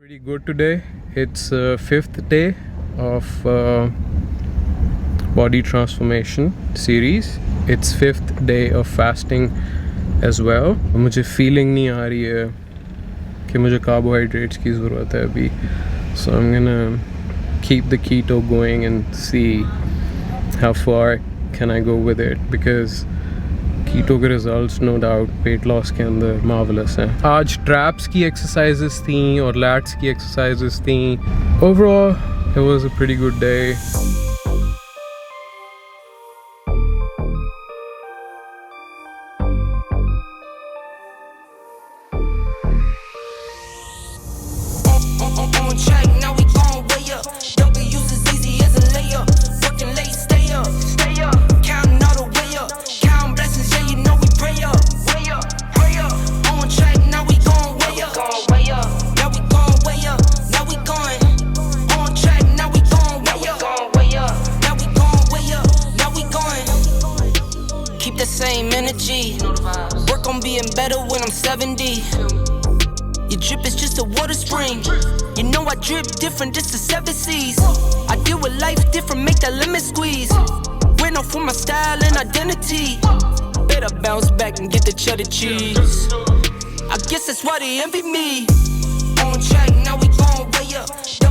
Pretty good today. It's fifth day of body transformation series. It's fifth day of fasting as well. मुझे feeling नहीं आ रही है कि मुझे carbohydrates की ज़रूरत है अभी. So I'm gonna keep the keto going and see how far can I go with it, because keto के results no doubt weight loss के अंदर मार्वलस हैं. आज ट्रैप्स की एक्सरसाइजेस थी और लैट्स की एक्सरसाइजेस थी. Overall it was a pretty good day. Same energy. Work on being better when I'm 70. Your drip is just a water spring. You know I drip different, just the 7 C's. I deal with life different, make that lemon squeeze. Went off for my style and identity. Better bounce back and get the cheddar cheese. I guess that's why they envy me. On track, now we gon' way up.